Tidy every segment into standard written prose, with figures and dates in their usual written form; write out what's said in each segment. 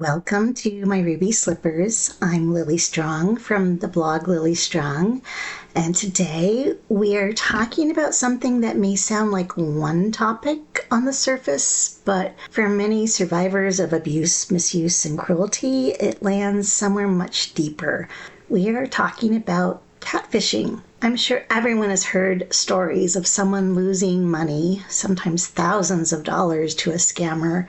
Welcome to my Ruby Slippers. I'm Lily Strong from the blog Lily Strong, and today we are talking about something that may sound like one topic on the surface, but for many survivors of abuse, misuse, and cruelty, it lands somewhere much deeper. We are talking about catfishing. I'm sure everyone has heard stories of someone losing money, sometimes thousands of dollars, to a scammer.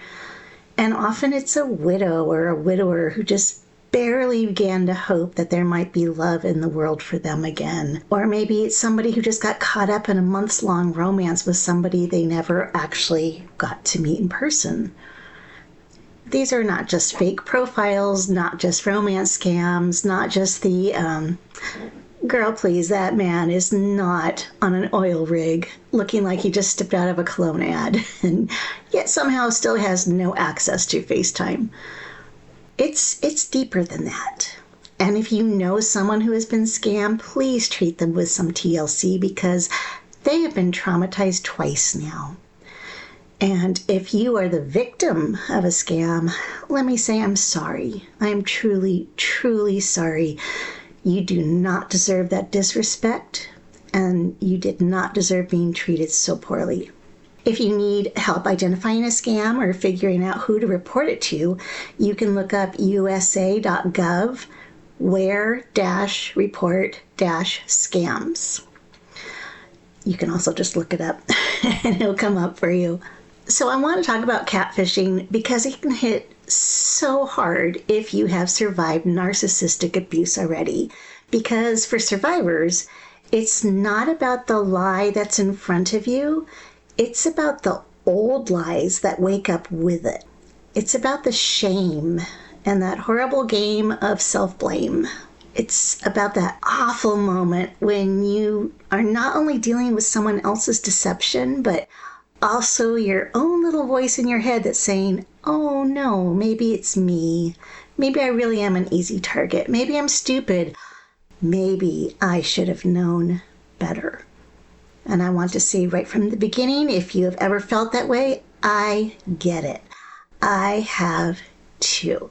And often it's a widow or a widower who just barely began to hope that there might be love in the world for them again. Or maybe it's somebody who just got caught up in a months-long romance with somebody they never actually got to meet in person. These are not just fake profiles, not just romance scams, not just the girl, please, that man is not on an oil rig looking like he just stepped out of a cologne ad and yet somehow still has no access to FaceTime. It's deeper than that. And if you know someone who has been scammed, please treat them with some TLC because they have been traumatized twice now. And if you are the victim of a scam, let me say I'm sorry. I'm truly, truly sorry. You do not deserve that disrespect, and you did not deserve being treated so poorly. If you need help identifying a scam or figuring out who to report it to, you can look up usa.gov where-report-scams. You can also just look it up and it'll come up for you. So I want to talk about catfishing because it can hit so hard if you have survived narcissistic abuse already. Because for survivors, it's not about the lie that's in front of you. It's about the old lies that wake up with it. It's about the shame and that horrible game of self-blame. It's about that awful moment when you are not only dealing with someone else's deception, but also your own little voice in your head that's saying, oh no, maybe it's me. Maybe I really am an easy target. Maybe I'm stupid. Maybe I should have known better. And I want to say right from the beginning, if you have ever felt that way, I get it. I have too.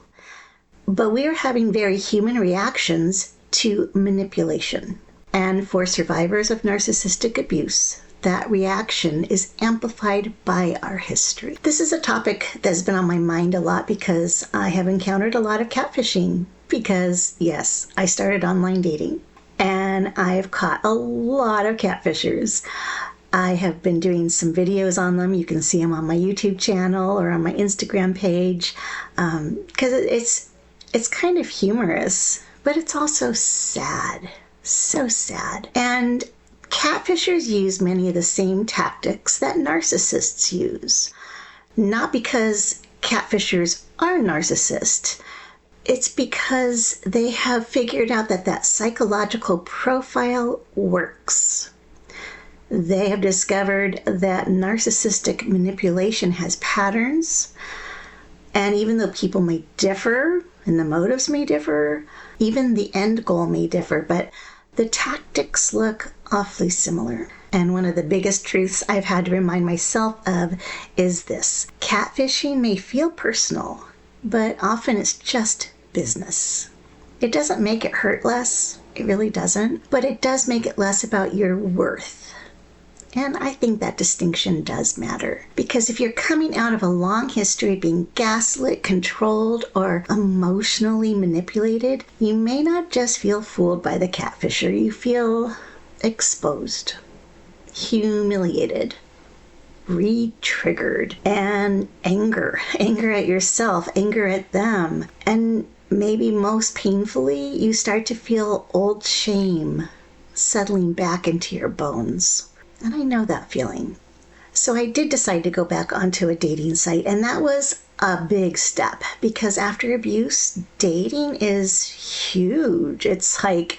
But we are having very human reactions to manipulation. And for survivors of narcissistic abuse, that reaction is amplified by our history. This is a topic that's been on my mind a lot because I have encountered a lot of catfishing because, yes, I started online dating and I've caught a lot of catfishers. I have been doing some videos on them. You can see them on my YouTube channel or on my Instagram page because it's kind of humorous, but it's also sad, so sad. And catfishers use many of the same tactics that narcissists use. Not because catfishers are narcissists. It's because they have figured out that psychological profile works. They have discovered that narcissistic manipulation has patterns. And even though people may differ, and the motives may differ, even the end goal may differ, but the tactics look awfully similar. And one of the biggest truths I've had to remind myself of is this. Catfishing may feel personal, but often it's just business. It doesn't make it hurt less. It really doesn't. But it does make it less about your worth. And I think that distinction does matter. Because if you're coming out of a long history of being gaslit, controlled, or emotionally manipulated, you may not just feel fooled by the catfisher. You feel exposed, humiliated, re-triggered, and anger at yourself, anger at them. And maybe most painfully, you start to feel old shame settling back into your bones. And I know that feeling. So I did decide to go back onto a dating site, and that was a big step because after abuse, dating is huge. It's like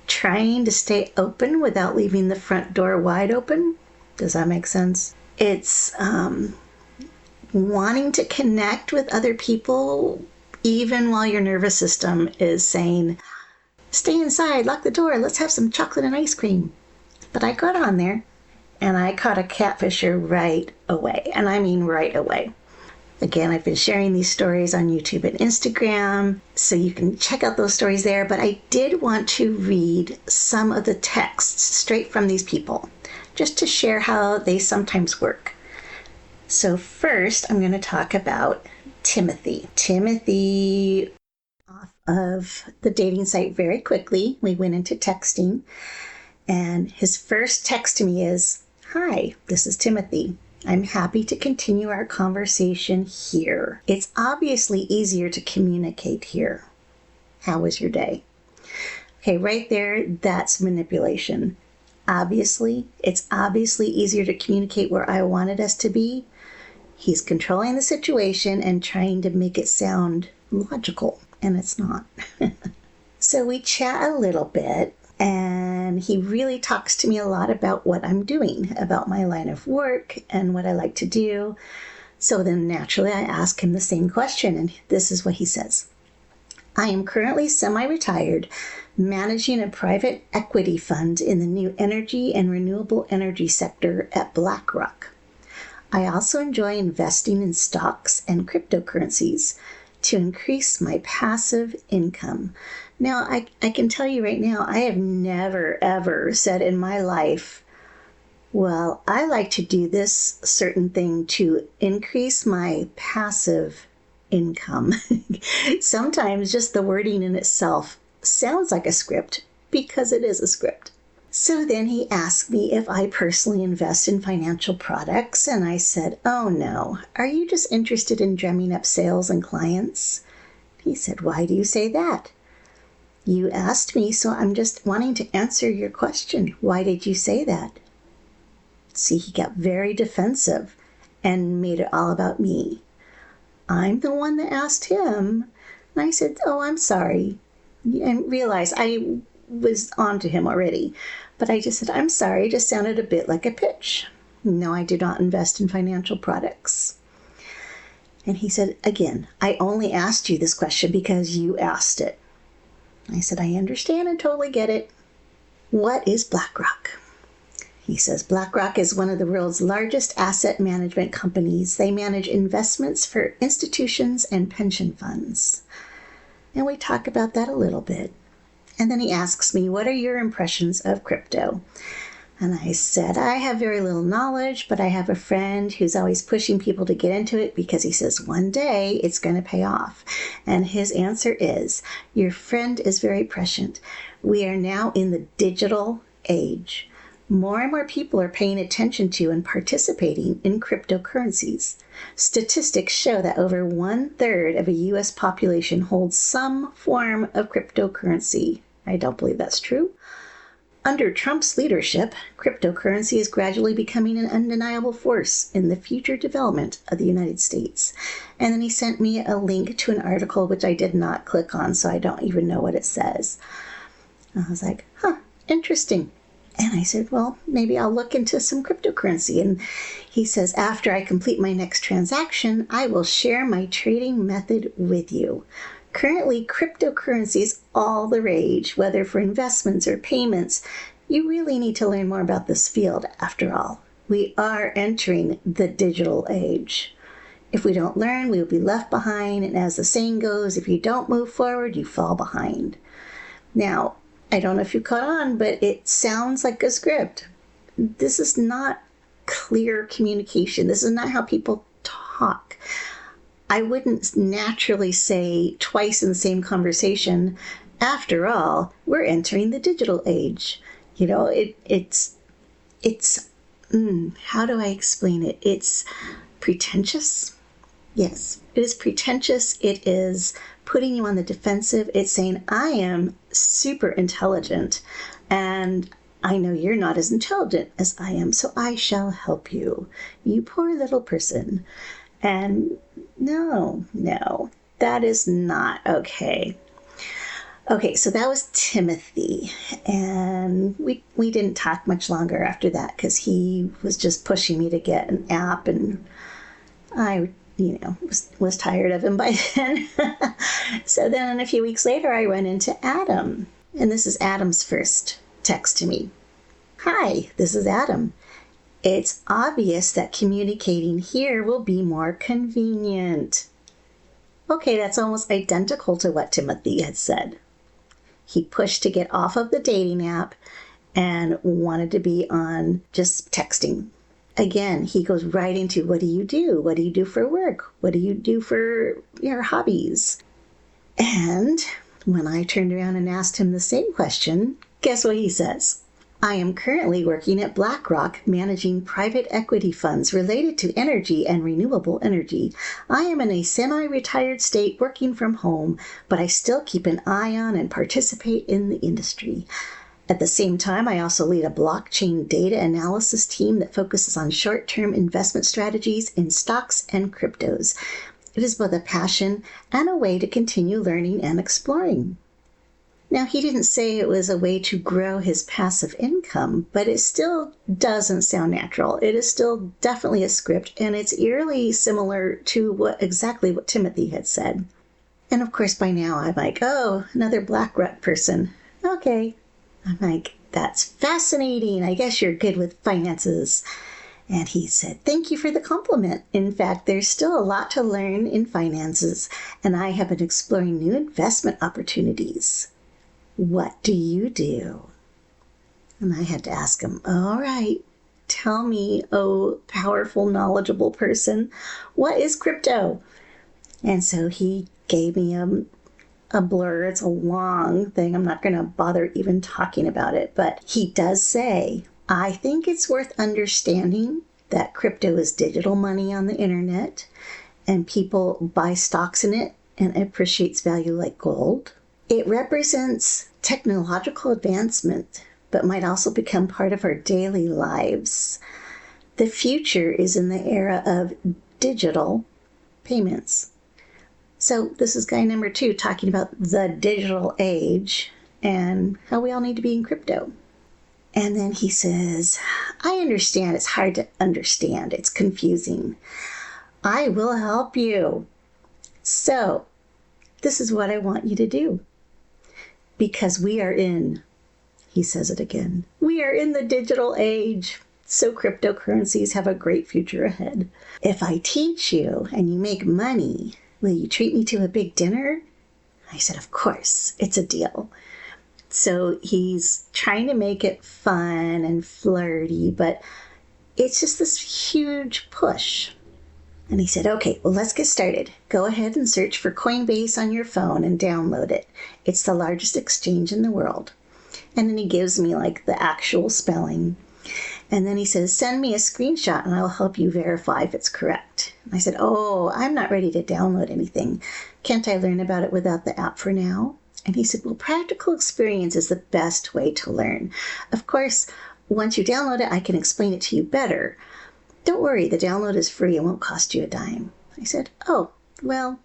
trying to stay open without leaving the front door wide open. Does that make sense? It's wanting to connect with other people even while your nervous system is saying, stay inside, lock the door, let's have some chocolate and ice cream. But I got on there and I caught a catfisher right away. And I mean right away. Again, I've been sharing these stories on YouTube and Instagram, so you can check out those stories there. But I did want to read some of the texts straight from these people, just to share how they sometimes work. So first, I'm going to talk about Timothy. Timothy, off of the dating site very quickly. We went into texting, and his first text to me is, "Hi, this is Timothy. I'm happy to continue our conversation here. It's obviously easier to communicate here. How was your day?" Okay, right there, that's manipulation. It's obviously easier to communicate where I wanted us to be. He's controlling the situation and trying to make it sound logical, and it's not. So we chat a little bit, and he really talks to me a lot about what I'm doing, about my line of work and what I like to do. So then naturally I ask him the same question, and this is what he says. "I am currently semi-retired, managing a private equity fund in the new energy and renewable energy sector at BlackRock. I also enjoy investing in stocks and cryptocurrencies to increase my passive income." Now, I can tell you right now, I have never, ever said in my life, well, I like to do this certain thing to increase my passive income. Sometimes just the wording in itself sounds like a script because it is a script. So then he asked me if I personally invest in financial products, and I said, "Oh no, are you just interested in drumming up sales and clients?" He said, "Why do you say that?" "You asked me, so I'm just wanting to answer your question. Why did you say that?" See, he got very defensive and made it all about me. I'm the one that asked him, and I said, "Oh, I'm sorry," and realized I was on to him already. But I just said, "I'm sorry, it just sounded a bit like a pitch. No, I do not invest in financial products." And he said, "Again, I only asked you this question because you asked it." I said, "I understand and totally get it. What is BlackRock?" He says, "BlackRock is one of the world's largest asset management companies. They manage investments for institutions and pension funds." And we talk about that a little bit. And then he asks me, "What are your impressions of crypto?" And I said, "I have very little knowledge, but I have a friend who's always pushing people to get into it because he says one day it's going to pay off." And his answer is, "Your friend is very prescient. We are now in the digital age. More and more people are paying attention to and participating in cryptocurrencies. Statistics show that over 1/3 of a U.S. population holds some form of cryptocurrency." I don't believe that's true. "Under Trump's leadership, cryptocurrency is gradually becoming an undeniable force in the future development of the United States." And then he sent me a link to an article which I did not click on, so I don't even know what it says. I was like, interesting. And I said, "Well, maybe I'll look into some cryptocurrency." And he says, "After I complete my next transaction, I will share my trading method with you. Currently, cryptocurrency is all the rage, whether for investments or payments. You really need to learn more about this field. After all, we are entering the digital age. If we don't learn, we will be left behind. And as the saying goes, if you don't move forward, you fall behind." Now, I don't know if you caught on, but it sounds like a script. This is not clear communication. This is not how people talk. I wouldn't naturally say twice in the same conversation, "After all, we're entering the digital age." You know, how do I explain it? It's pretentious. Yes, it is pretentious. It is putting you on the defensive. It's saying, "I am super intelligent, and I know you're not as intelligent as I am, so I shall help you. You poor little person." And no, that is not okay. Okay, so that was Timothy, and we didn't talk much longer after that because he was just pushing me to get an app, and I was tired of him by then. So then a few weeks later, I went into Adam, and this is Adam's first text to me. "Hi, this is Adam. It's obvious that communicating here will be more convenient. Okay, that's almost identical to what Timothy had said. He pushed to get off of the dating app and wanted to be on just texting. Again, he goes right into, what do you do? What do you do for work? What do you do for your hobbies? And when I turned around and asked him the same question, guess what he says? I am currently working at BlackRock managing private equity funds related to energy and renewable energy. I am in a semi-retired state working from home, but I still keep an eye on and participate in the industry. At the same time, I also lead a blockchain data analysis team that focuses on short-term investment strategies in stocks and cryptos. It is both a passion and a way to continue learning and exploring. Now, he didn't say it was a way to grow his passive income, but it still doesn't sound natural. It is still definitely a script, and it's eerily similar to exactly what Timothy had said. And of course, by now, I'm like, oh, another BlackRock person. Okay. I'm like, that's fascinating. I guess you're good with finances. And he said, thank you for the compliment. In fact, there's still a lot to learn in finances, and I have been exploring new investment opportunities. What do you do? And I had to ask him, all right, tell me, oh, powerful, knowledgeable person, what is crypto? And so he gave me a blur. It's a long thing. I'm not going to bother even talking about it, but he does say, I think it's worth understanding that crypto is digital money on the internet, and people buy stocks in it and it appreciates value like gold. It represents technological advancement, but might also become part of our daily lives. The future is in the era of digital payments. So this is guy number 2 talking about the digital age and how we all need to be in crypto. And then he says, I understand it's hard to understand. It's confusing. I will help you. So this is what I want you to do. Because we are in, he says it again, we are in the digital age. So cryptocurrencies have a great future ahead. If I teach you and you make money, will you treat me to a big dinner? I said, of course, it's a deal. So he's trying to make it fun and flirty, but it's just this huge push. And he said, okay, well, let's get started. Go ahead and search for Coinbase on your phone and download it. It's the largest exchange in the world. And then he gives me like the actual spelling. And then he says, send me a screenshot and I'll help you verify if it's correct. I said, oh, I'm not ready to download anything. Can't I learn about it without the app for now? And he said, well, practical experience is the best way to learn. Of course, once you download it, I can explain it to you better. Don't worry, the download is free. It won't cost you a dime. I said, oh, well,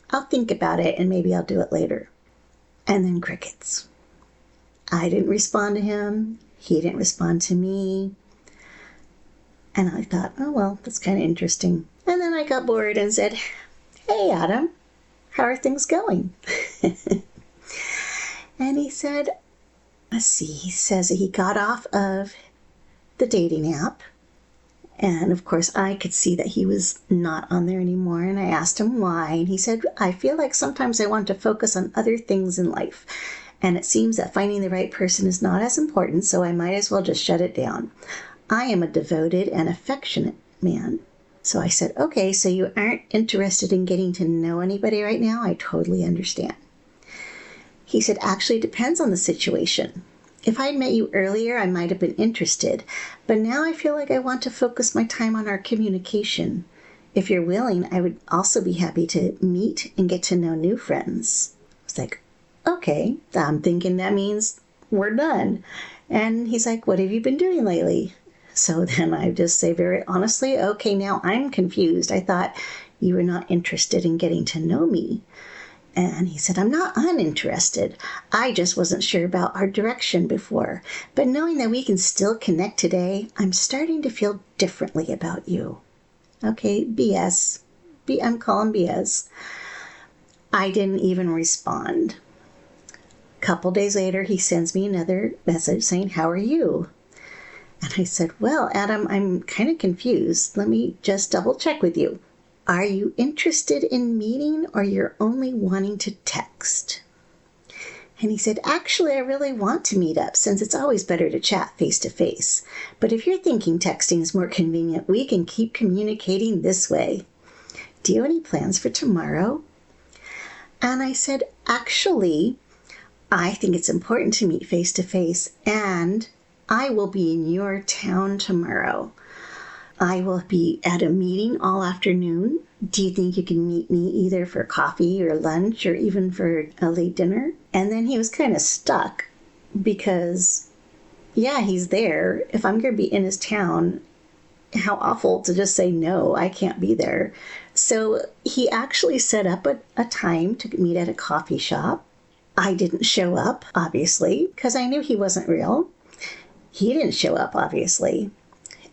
I'll think about it and maybe I'll do it later. And then crickets. I didn't respond to him. He didn't respond to me. And I thought, oh, well, that's kind of interesting. And then I got bored and said, hey, Adam, how are things going? And he said, let's see, he says he got off of the dating app. And of course, I could see that he was not on there anymore. And I asked him why. And he said, I feel like sometimes I want to focus on other things in life. And it seems that finding the right person is not as important, so I might as well just shut it down. I am a devoted and affectionate man. So I said, okay, so you aren't interested in getting to know anybody right now? I totally understand. He said, actually, it depends on the situation. If I'd met you earlier, I might have been interested, but now I feel like I want to focus my time on our communication. If you're willing, I would also be happy to meet and get to know new friends. I was like, okay, I'm thinking that means we're done. And he's like, what have you been doing lately? So then I just say very honestly, okay, now I'm confused. I thought you were not interested in getting to know me. And he said, I'm not uninterested. I just wasn't sure about our direction before. But knowing that we can still connect today, I'm starting to feel differently about you. Okay, BS. I'm calling BS. I didn't even respond. A couple days later, he sends me another message saying, how are you? And I said, well, Adam, I'm kind of confused. Let me just double check with you. Are you interested in meeting, or you're only wanting to text? And he said, actually, I really want to meet up, since it's always better to chat face to face. But if you're thinking texting is more convenient, we can keep communicating this way. Do you have any plans for tomorrow? And I said, actually, I think it's important to meet face to face, and I will be in your town tomorrow. I will be at a meeting all afternoon. Do you think you can meet me either for coffee or lunch or even for a late dinner? And then he was kind of stuck because, yeah, he's there. If I'm going to be in his town, how awful to just say, no, I can't be there. So he actually set up a time to meet at a coffee shop. I didn't show up, obviously, because I knew he wasn't real. He didn't show up, obviously.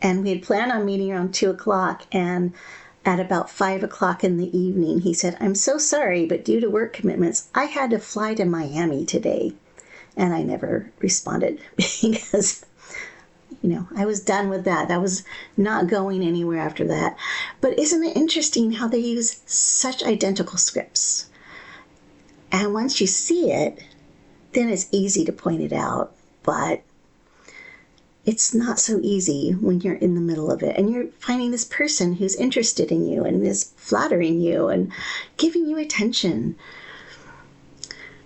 And we had planned on meeting around 2 o'clock, and at about 5 o'clock in the evening, he said, I'm so sorry, but due to work commitments, I had to fly to Miami today. And I never responded because, I was done with that. I was not going anywhere after that. But isn't it interesting how they use such identical scripts? And once you see it, then it's easy to point it out. But it's not so easy when you're in the middle of it and you're finding this person who's interested in you and is flattering you and giving you attention.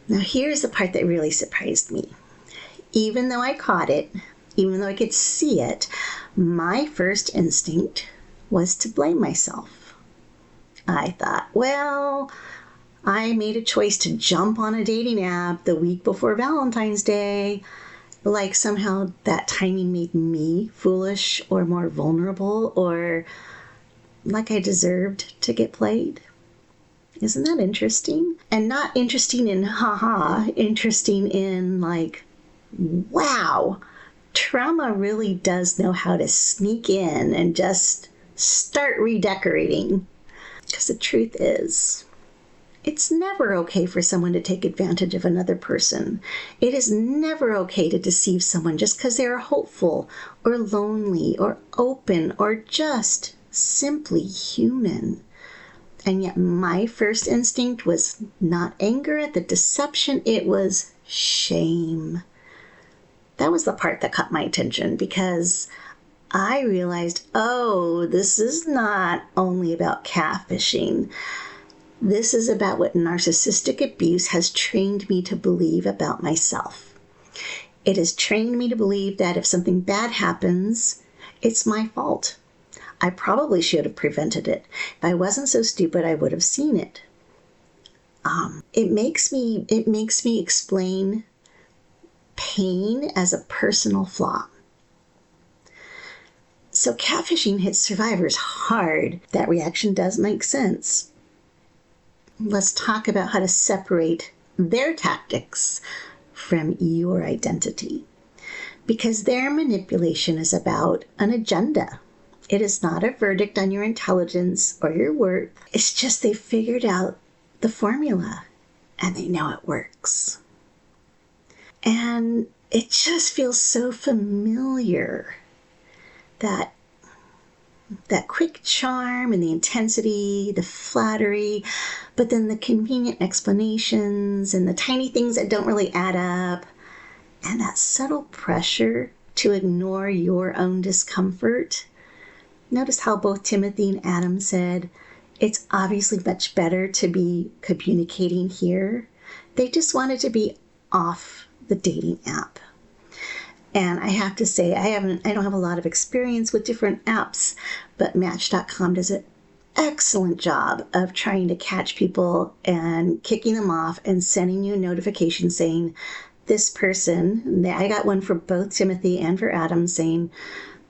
Now, here's the part that really surprised me. Even though I caught it, even though I could see it, my first instinct was to blame myself. I thought, well, I made a choice to jump on a dating app the week before Valentine's Day. Like somehow that timing made me foolish or more vulnerable, or like I deserved to get played. Isn't that interesting? And not interesting in haha, interesting in like, wow, trauma really does know how to sneak in and just start redecorating. Because the truth is, it's never okay for someone to take advantage of another person. It is never okay to deceive someone just because they are hopeful or lonely or open or just simply human. And yet my first instinct was not anger at the deception, it was shame. That was the part that caught my attention because I realized, oh, this is not only about catfishing. This is about what narcissistic abuse has trained me to believe about myself. It has trained me to believe that if something bad happens, it's my fault. I probably should have prevented it. If I wasn't so stupid, I would have seen it. It makes me explain pain as a personal flaw. So catfishing hits survivors hard. That reaction does make sense. Let's talk about how to separate their tactics from your identity. Because their manipulation is about an agenda. It is not a verdict on your intelligence or your worth. It's just they figured out the formula and they know it works. And it just feels so familiar. That quick charm and the intensity, the flattery, but then the convenient explanations and the tiny things that don't really add up, and that subtle pressure to ignore your own discomfort. Notice how both Timothy and Adam said, it's obviously much better to be communicating here. They just wanted to be off the dating app. And I have to say, I don't have a lot of experience with different apps, but Match.com does an excellent job of trying to catch people and kicking them off and sending you a notification saying, this person, I got one for both Timothy and for Adam saying,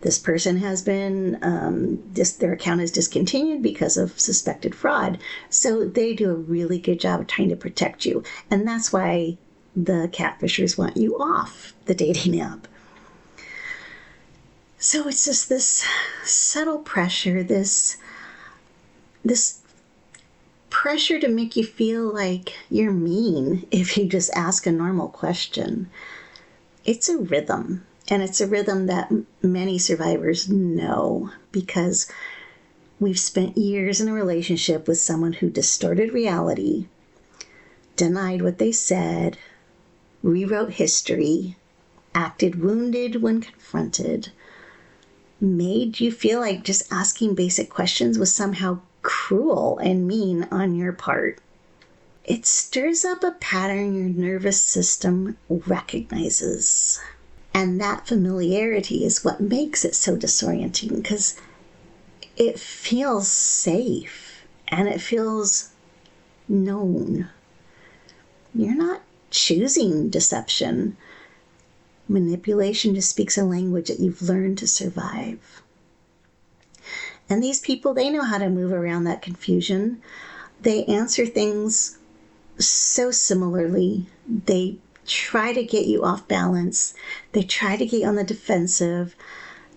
this person has been, their account is discontinued because of suspected fraud. So they do a really good job of trying to protect you. And that's why the catfishers want you off the dating app. So it's just this subtle pressure, this pressure to make you feel like you're mean if you just ask a normal question. It's a rhythm. And it's a rhythm that many survivors know because we've spent years in a relationship with someone who distorted reality, denied what they said, rewrote history, acted wounded when confronted, made you feel like just asking basic questions was somehow cruel and mean on your part. It stirs up a pattern your nervous system recognizes. And that familiarity is what makes it so disorienting, because it feels safe and it feels known. You're not choosing deception. Manipulation just speaks a language that you've learned to survive. And these people, they know how to move around that confusion. They answer things so similarly. They try to get you off balance. They try to get you on the defensive.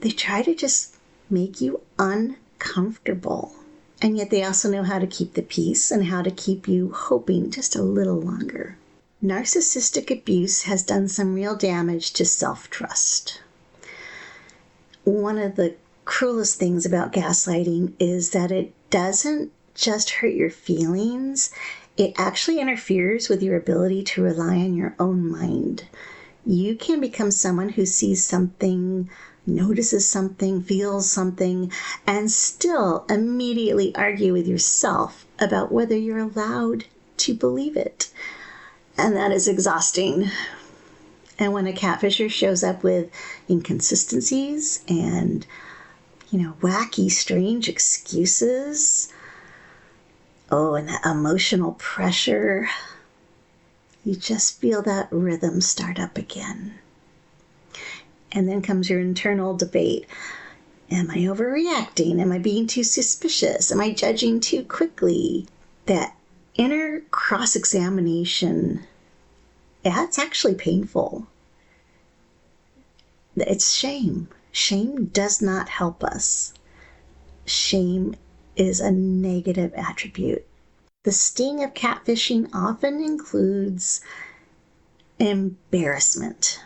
They try to just make you uncomfortable. And yet they also know how to keep the peace and how to keep you hoping just a little longer. Narcissistic abuse has done some real damage to self-trust. One of the cruelest things about gaslighting is that it doesn't just hurt your feelings, it actually interferes with your ability to rely on your own mind. You can become someone who sees something, notices something, feels something, and still immediately argue with yourself about whether you're allowed to believe it. And that is exhausting. And when a catfisher shows up with inconsistencies and, wacky, strange excuses, and that emotional pressure, you just feel that rhythm start up again. And then comes your internal debate. Am I overreacting? Am I being too suspicious? Am I judging too quickly? That inner cross-examination, that's actually painful. It's shame. Shame does not help us. Shame is a negative attribute. The sting of catfishing often includes embarrassment.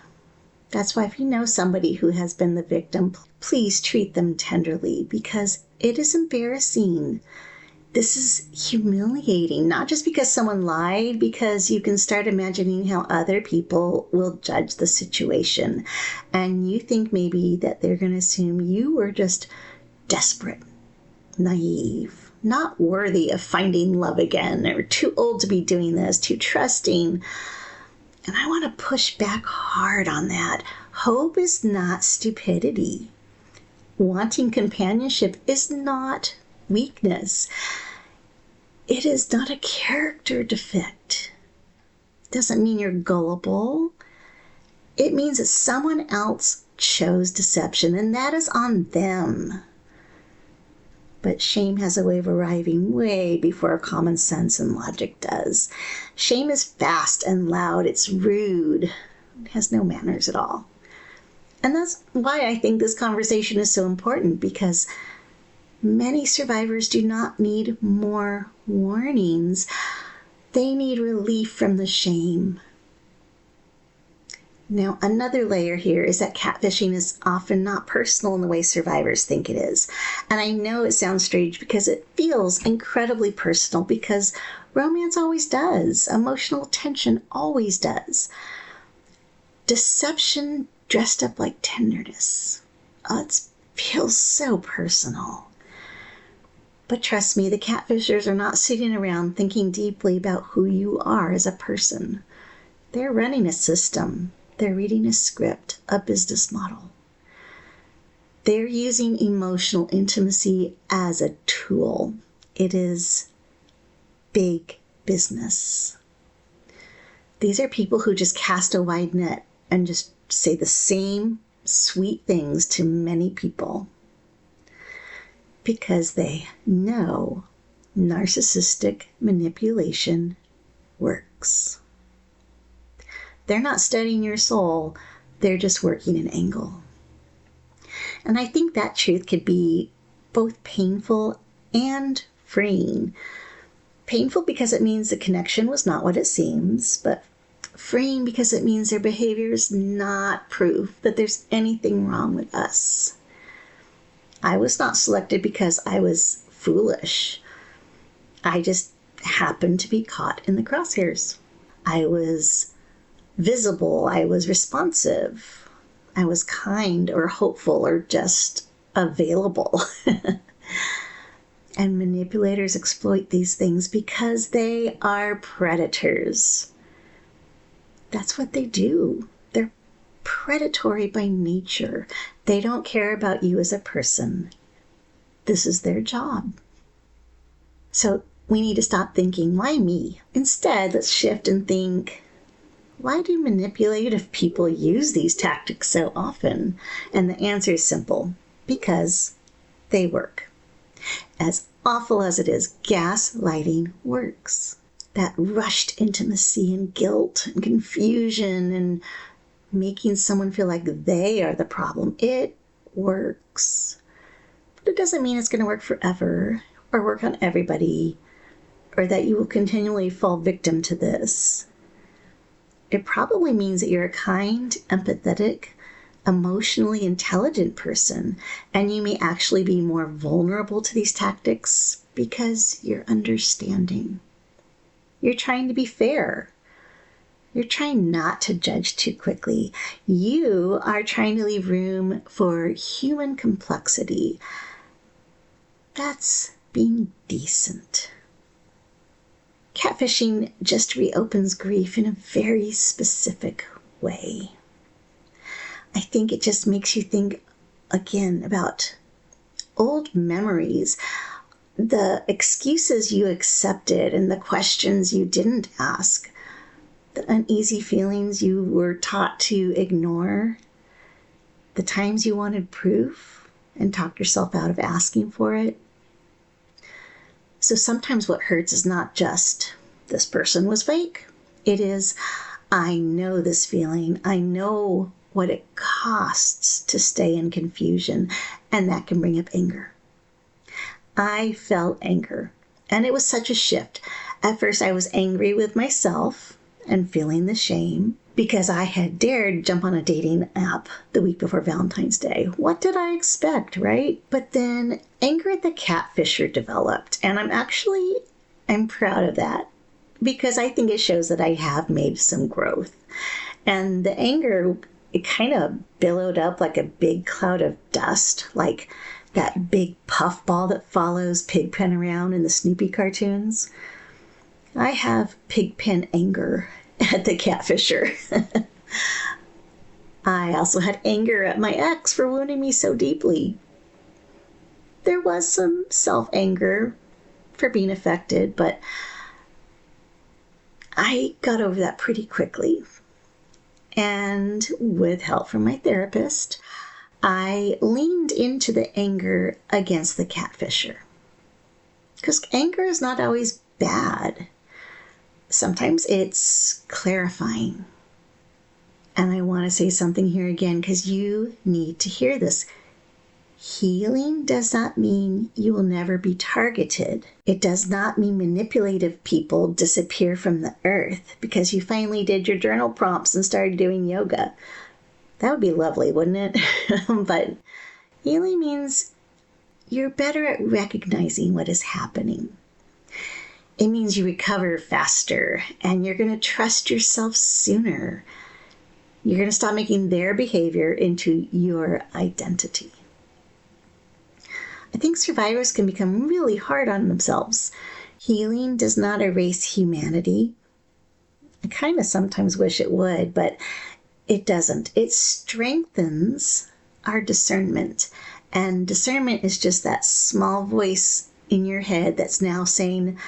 That's why if you know somebody who has been the victim, please treat them tenderly, because it is embarrassing. This is humiliating, not just because someone lied, because you can start imagining how other people will judge the situation. And you think maybe that they're going to assume you were just desperate, naive, not worthy of finding love again, or too old to be doing this, too trusting. And I want to push back hard on that. Hope is not stupidity. Wanting companionship is not weakness. It is not a character defect. It doesn't mean you're gullible. It means that someone else chose deception, and that is on them. But shame has a way of arriving way before common sense and logic does. Shame is fast and loud. It's rude. It has no manners at all. And that's why I think this conversation is so important, because many survivors do not need more warnings. They need relief from the shame. Now, another layer here is that catfishing is often not personal in the way survivors think it is. And I know it sounds strange because it feels incredibly personal, because romance always does. Emotional tension always does. Deception dressed up like tenderness. It feels so personal. But trust me, the catfishers are not sitting around thinking deeply about who you are as a person. They're running a system. They're reading a script, a business model. They're using emotional intimacy as a tool. It is big business. These are people who just cast a wide net and just say the same sweet things to many people, because they know narcissistic manipulation works. They're not studying your soul, they're just working an angle. And I think that truth could be both painful and freeing. Painful because it means the connection was not what it seems, but freeing because it means their behavior is not proof that there's anything wrong with us. I was not selected because I was foolish. I just happened to be caught in the crosshairs. I was visible. I was responsive. I was kind or hopeful or just available. And manipulators exploit these things because they are predators. That's what they do. They're predatory by nature. They don't care about you as a person. This is their job. So we need to stop thinking, why me? Instead, let's shift and think, why do manipulative people use these tactics so often? And the answer is simple, because they work. As awful as it is, gaslighting works. That rushed intimacy and guilt and confusion and making someone feel like they are the problem. It works. But it doesn't mean it's going to work forever or work on everybody or that you will continually fall victim to this. It probably means that you're a kind, empathetic, emotionally intelligent person, and you may actually be more vulnerable to these tactics because you're understanding. You're trying to be fair. You're trying not to judge too quickly. You are trying to leave room for human complexity. That's being decent. Catfishing just reopens grief in a very specific way. I think it just makes you think again about old memories, the excuses you accepted and the questions you didn't ask, the uneasy feelings you were taught to ignore, the times you wanted proof and talked yourself out of asking for it. So sometimes what hurts is not just, this person was fake. It is, I know this feeling. I know what it costs to stay in confusion, and that can bring up anger. I felt anger, and it was such a shift. At first, I was angry with myself and feeling the shame because I had dared jump on a dating app the week before Valentine's Day. What did I expect, right? But then anger at the catfisher developed, and I'm proud of that because I think it shows that I have made some growth. And the anger, it kind of billowed up like a big cloud of dust, like that big puff ball that follows Pigpen around in the Snoopy cartoons. I have Pigpen anger at the catfisher. I also had anger at my ex for wounding me so deeply. There was some self-anger for being affected, but I got over that pretty quickly. And with help from my therapist, I leaned into the anger against the catfisher. Because anger is not always bad. Sometimes it's clarifying. And I want to say something here again because you need to hear this. Healing does not mean you will never be targeted. It does not mean manipulative people disappear from the earth because you finally did your journal prompts and started doing yoga. That would be lovely, wouldn't it? But healing means you're better at recognizing what is happening. It means you recover faster and you're going to trust yourself sooner. You're going to stop making their behavior into your identity. I think survivors can become really hard on themselves. Healing does not erase humanity. I kind of sometimes wish it would, but it doesn't. It strengthens our discernment. And discernment is just that small voice in your head that's now saying,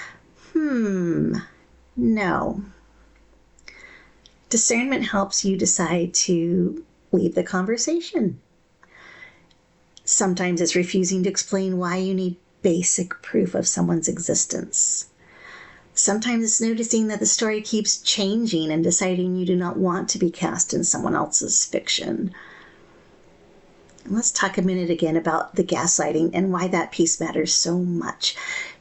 no. Discernment helps you decide to leave the conversation. Sometimes it's refusing to explain why you need basic proof of someone's existence. Sometimes it's noticing that the story keeps changing and deciding you do not want to be cast in someone else's fiction. And let's talk a minute again about the gaslighting and why that piece matters so much.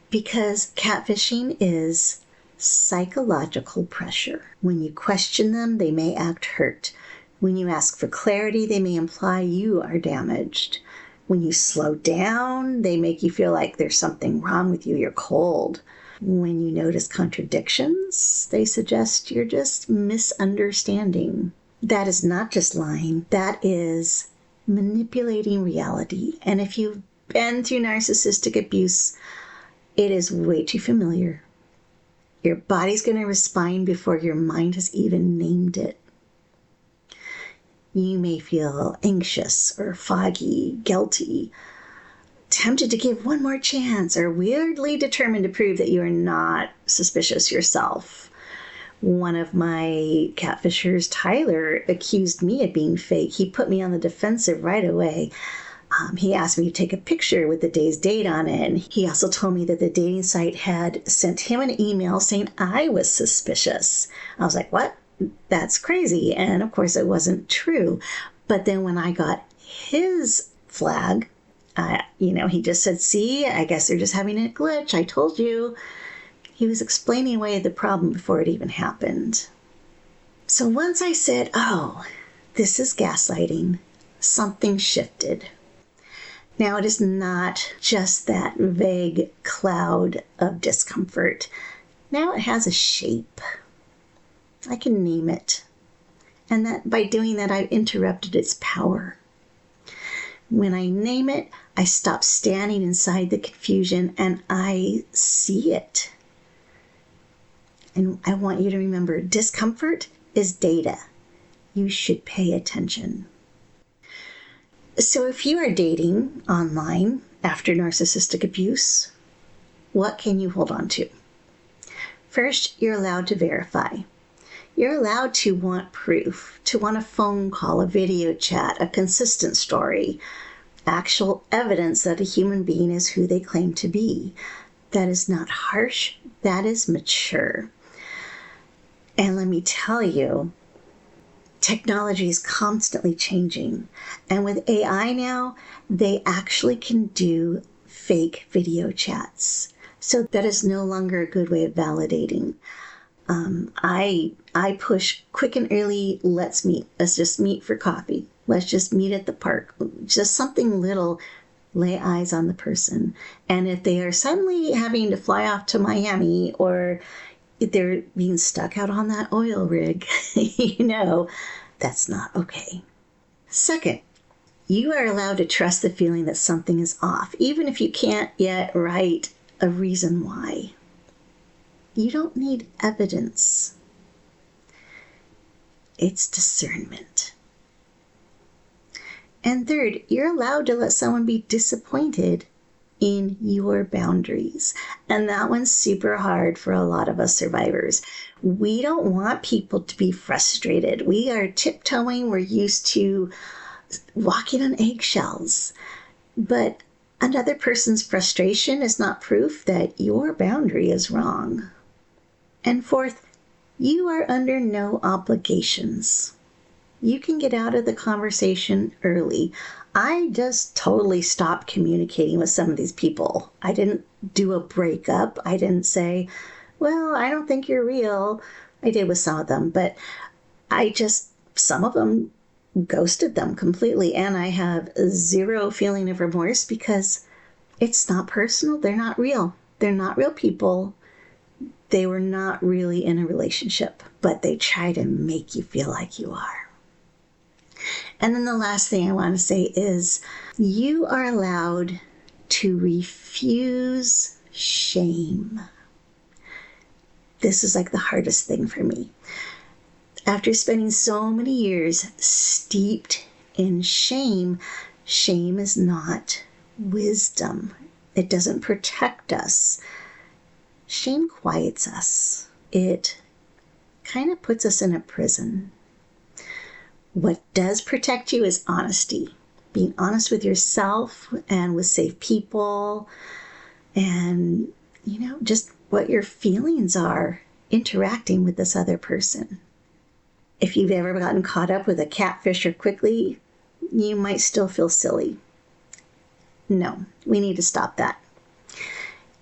Because catfishing is psychological pressure. When you question them, they may act hurt. When you ask for clarity, they may imply you are damaged. When you slow down, they make you feel like there's something wrong with you, you're cold. When you notice contradictions, they suggest you're just misunderstanding. That is not just lying, that is manipulating reality. And if you've been through narcissistic abuse, it is way too familiar. Your body's going to respond before your mind has even named it. You may feel anxious or foggy, guilty, tempted to give one more chance, or weirdly determined to prove that you are not suspicious yourself. One of my catfishers, Tyler, accused me of being fake. He put me on the defensive right away. He asked me to take a picture with the day's date on it. And he also told me that the dating site had sent him an email saying I was suspicious. I was like, what? That's crazy. And of course, it wasn't true. But then when I got his flag, he just said, see, I guess they're just having a glitch. I told you. He was explaining away the problem before it even happened. So once I said, oh, this is gaslighting, something shifted. Now it is not just that vague cloud of discomfort. Now it has a shape. I can name it. And that by doing that, I've interrupted its power. When I name it, I stop standing inside the confusion and I see it. And I want you to remember, discomfort is data. You should pay attention. So if you are dating online after narcissistic abuse, what can you hold on to? First, you're allowed to verify. You're allowed to want proof, to want a phone call, a video chat, a consistent story, actual evidence that a human being is who they claim to be. That is not harsh, that is mature. And let me tell you, technology is constantly changing. And with AI now, they actually can do fake video chats. So that is no longer a good way of validating. I push quick and early, let's meet. Let's just meet for coffee. Let's just meet at the park. Just something little, lay eyes on the person. And if they are suddenly having to fly off to Miami or they're being stuck out on that oil rig, that's not okay. Second, you are allowed to trust the feeling that something is off, even if you can't yet write a reason why. You don't need evidence. It's discernment. And third, you're allowed to let someone be disappointed in your boundaries. And that one's super hard for a lot of us survivors. We don't want people to be frustrated. We are tiptoeing. We're used to walking on eggshells. But another person's frustration is not proof that your boundary is wrong. And fourth, you are under no obligations. You can get out of the conversation early. I just totally stopped communicating with some of these people. I didn't do a breakup. I didn't say, well, I don't think you're real. I did with some of them, but some of them ghosted them completely. And I have zero feeling of remorse because it's not personal. They're not real. They're not real people. They were not really in a relationship, but they try to make you feel like you are. And then the last thing I want to say is you are allowed to refuse shame. This is like the hardest thing for me. After spending so many years steeped in shame, shame is not wisdom. It doesn't protect us. Shame quiets us. It kind of puts us in a prison. What does protect you is honesty. Being honest with yourself and with safe people and, just what your feelings are interacting with this other person. If you've ever gotten caught up with a catfisher quickly, you might still feel silly. No, we need to stop that.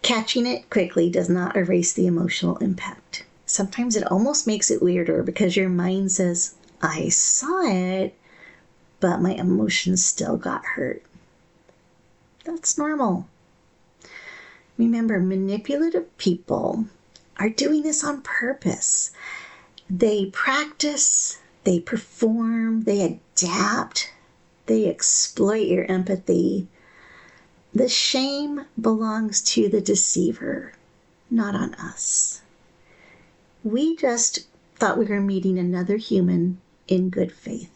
Catching it quickly does not erase the emotional impact. Sometimes it almost makes it weirder because your mind says, I saw it, but my emotions still got hurt. That's normal. Remember, manipulative people are doing this on purpose. They practice, they perform, they adapt, they exploit your empathy. The shame belongs to the deceiver, not on us. We just thought we were meeting another human in good faith.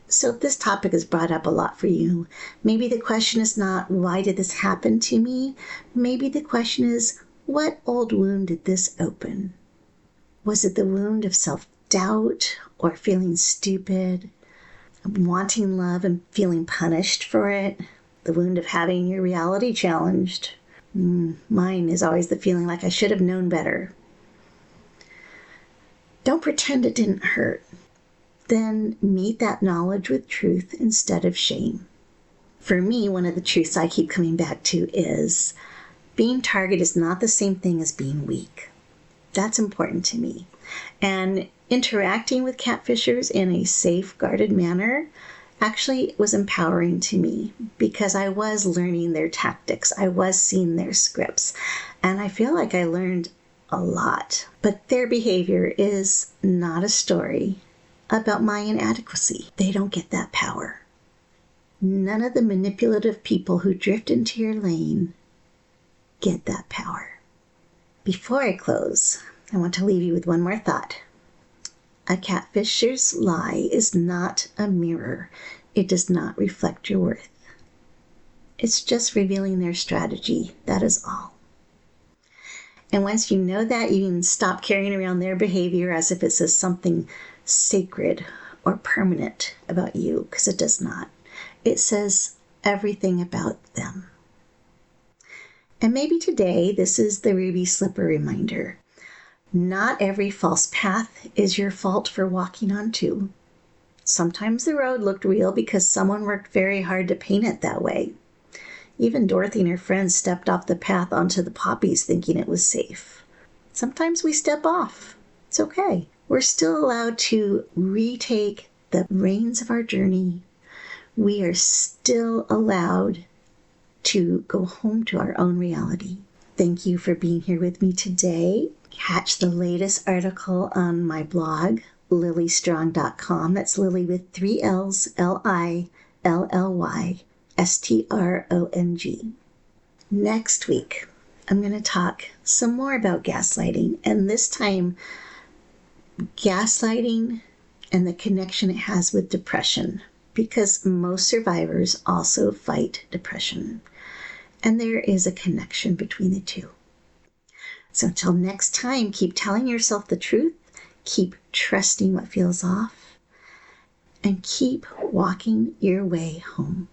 So if this topic is brought up a lot for you, maybe the question is not, why did this happen to me? Maybe the question is, what old wound did this open? Was it the wound of self-doubt or feeling stupid, wanting love and feeling punished for it? The wound of having your reality challenged? Mine is always the feeling like I should have known better. Don't pretend it didn't hurt. Then meet that knowledge with truth instead of shame. For me, one of the truths I keep coming back to is being target is not the same thing as being weak. That's important to me. And interacting with catfishers in a safe, guarded manner actually was empowering to me because I was learning their tactics. I was seeing their scripts. And I feel like I learned a lot. But their behavior is not a story about my inadequacy. They don't get that power. None of the manipulative people who drift into your lane get that power. Before I close, I want to leave you with one more thought. A catfisher's lie is not a mirror. It does not reflect your worth. It's just revealing their strategy. That is all. And once you know that, you can stop carrying around their behavior as if it says something sacred or permanent about you, because it does not. It says everything about them. And maybe today, this is the ruby slipper reminder. Not every false path is your fault for walking onto. Sometimes the road looked real because someone worked very hard to paint it that way. Even Dorothy and her friends stepped off the path onto the poppies thinking it was safe. Sometimes we step off. It's okay. We're still allowed to retake the reins of our journey. We are still allowed to go home to our own reality. Thank you for being here with me today. Catch the latest article on my blog, lillystrong.com. That's Lily with 3 L's, LILLYSTRONG. Next week, I'm going to talk some more about gaslighting, and this time, gaslighting and the connection it has with depression, because most survivors also fight depression, and there is a connection between the two. So until next time, keep telling yourself the truth, keep trusting what feels off, and keep walking your way home.